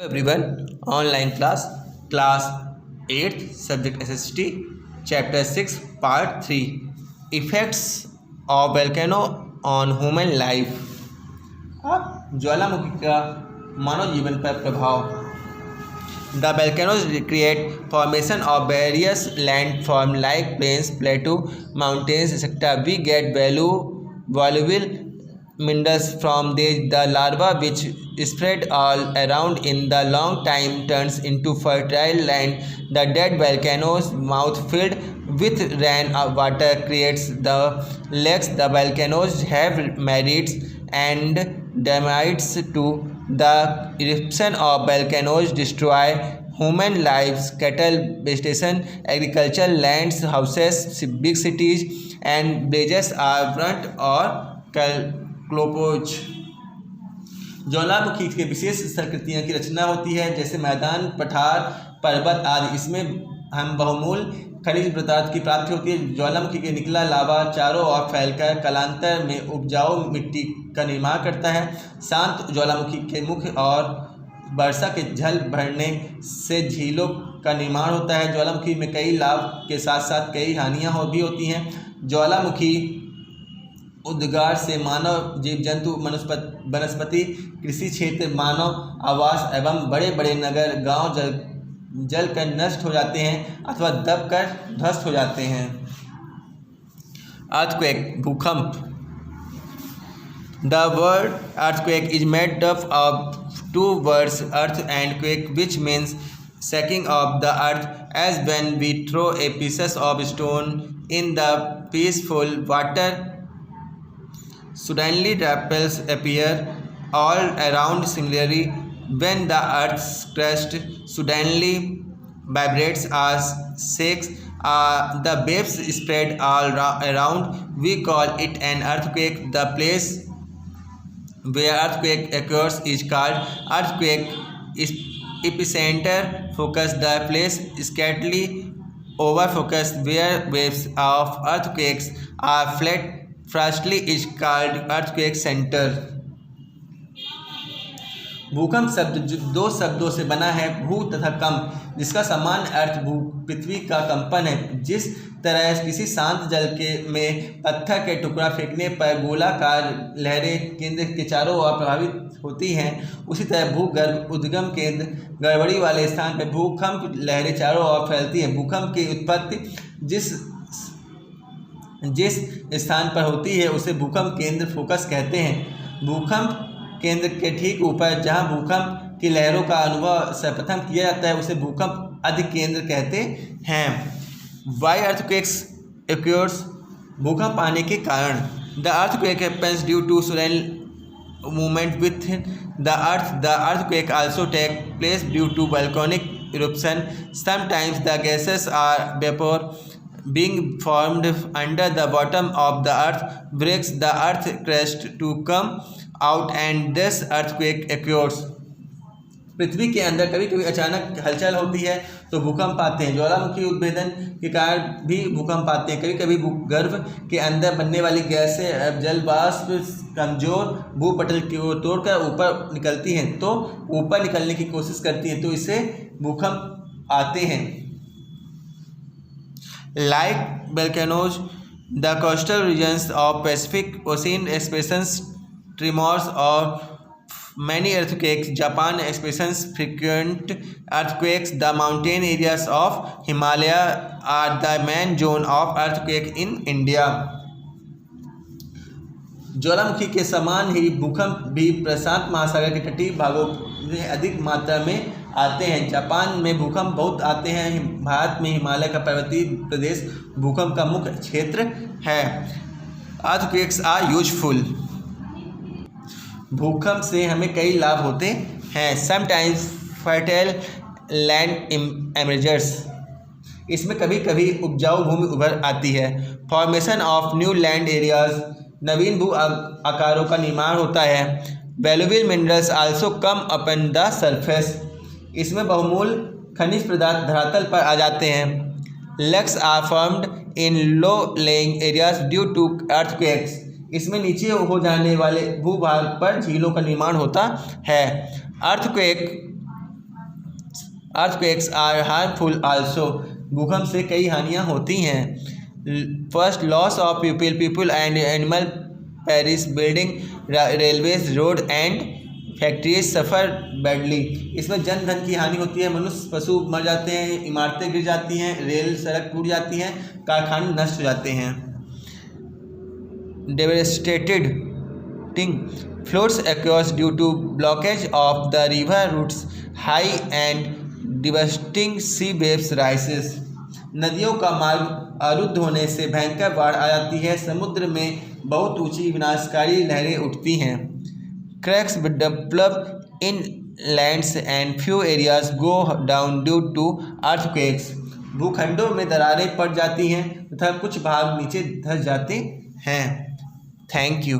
Everyone online class 8th subject SST chapter 6 part 3 effects of volcano on human life. अब ज्वालामुखी का मानव जीवन पर प्रभाव। The volcanoes create formation of various landform like plains, plateau, mountains etcetera. We get valuable minerals from the larva which spread all around in the long time turns into fertile land. The dead volcano's mouth filled with rain water creates the lakes. The volcanoes have merits and demerits too. The eruption of volcanoes destroy human lives, cattle, vegetation, agriculture, lands, houses, big cities and villages are burnt or क्लोपोज। ज्वालामुखी के विशेष संस्कृतियों की रचना होती है, जैसे मैदान, पठार, पर्वत आदि। इसमें हम बहुमूल्य खनिज पदार्थ की प्राप्ति होती है। ज्वालामुखी के निकला लावा चारों ओर फैलकर कालांतर में उपजाऊ मिट्टी का निर्माण करता है। शांत ज्वालामुखी के मुख्य और वर्षा के जल भरने से झीलों का निर्माण होता है। ज्वालामुखी में कई लाभ के साथ साथ कई हानियाँ भी होती हैं। ज्वालामुखी उद्गार से मानव, जीव जंतु, वनस्पति, कृषि क्षेत्र, मानव आवास एवं बड़े बड़े नगर गांव जल कर नष्ट हो जाते हैं अथवा दब कर ध्वस्त हो जाते हैं। अर्थक्वेक, भूकंप। The word earthquake is made up of two words, earth and quake, which means shaking of the earth, as when we throw a pieces of stone in the peaceful water. Suddenly ripples appear all around. Similarly, when the earth's crust suddenly vibrates or shakes, the waves spread all around. We call it an earthquake. The place where earthquake occurs is called earthquake epicenter. Focus, the place slightly over focus where waves of earthquakes are flat firstly is called earthquake center. भूकंप शब्द दो शब्दों से बना है, भू तथा कंप, जिसका सामान्य अर्थ भू पृथ्वी का कंपन है। जिस तरह किसी शांत जल में पत्थर के टुकड़ा फेंकने पर गोलाकार लहरें केंद्र के चारों ओर प्रभावित होती हैं, उसी तरह भूगर्भ उद्गम केंद्र गड़बड़ी वाले स्थान पर भूकंप लहरें चारों ओर फैलती हैं। भूकंप की उत्पत्ति जिस स्थान पर होती है उसे भूकंप केंद्र फोकस कहते हैं। भूकंप केंद्र के ठीक ऊपर जहां भूकंप की लहरों का अनुभव सर्वप्रथम किया जाता है उसे भूकंप अधिकेंद्र कहते हैं। वाई अर्थक्वेक्स occurs, भूकंप आने के कारण। The earthquake happens due to sudden movement with the earth. The earthquake also take place due to volcanic eruption. Sometimes the gases are vapor being formed under the bottom of the earth breaks the earth crust to come out and this earthquake occurs. पृथ्वी के अंदर कभी कभी अचानक हलचल होती है तो भूकंप आते हैं। ज्वालामुखी उद्भेदन के कारण भी भूकंप आते हैं। कभी कभी भूगर्भ के अंदर बनने वाली गैसें जल वाष्प कमजोर भूपटल की ओर तोड़कर ऊपर निकलती हैं तो ऊपर निकलने की कोशिश करती हैं तो इससे भूकंप आते हैं। Like volcanoes, the coastal regions of Pacific Ocean experience tremors or many earthquakes. Japan experiences frequent earthquakes. The mountain areas of Himalaya are the main zone of earthquake in India. ज्वालामुखी के समान ही भूकंप भी प्रशांत महासागर के तटीय भागों में अधिक मात्रा में आते हैं। जापान में भूकंप बहुत आते हैं। भारत में हिमालय का पर्वतीय प्रदेश भूकंप का मुख्य क्षेत्र है। अर्थक्वेक्स आर यूजफुल, भूकंप से हमें कई लाभ होते हैं। समटाइम्स फर्टाइल लैंड एमर्जेस, इसमें कभी कभी उपजाऊ भूमि उभर आती है। Formation of new land areas, नवीन भू आकारों का निर्माण होता है। Valuable minerals also come upon the surface, इसमें बहुमूल्य खनिज पदार्थ धरातल पर आ जाते हैं। Lakes are formed in low lying areas due to earthquakes, इसमें नीचे हो जाने वाले भूभाग पर झीलों का निर्माण होता है। Earthquake earthquakes are harmful also. भूकंप से कई हानियाँ होती हैं। First, loss of people and animal perish, building, railways, road and factories suffer badly. इसमें जन धन की हानि होती है, मनुष्य पशु मर जाते हैं, इमारतें गिर जाती हैं, रेल सड़क टूट जाती हैं, कारखाने नष्ट हो जाते हैं। Devastated floods across due to blockage of the river routes, high and devastating sea waves rises. नदियों का मार्ग अवरुद्ध होने से भयंकर बाढ़ आ जाती है, समुद्र में बहुत ऊंची विनाशकारी लहरें उठती हैं। Cracks develop in lands and few areas go down due to earthquakes. भूखंडों में दरारें पड़ जाती हैं तथा कुछ भाग नीचे धंस जाते हैं। Thank you.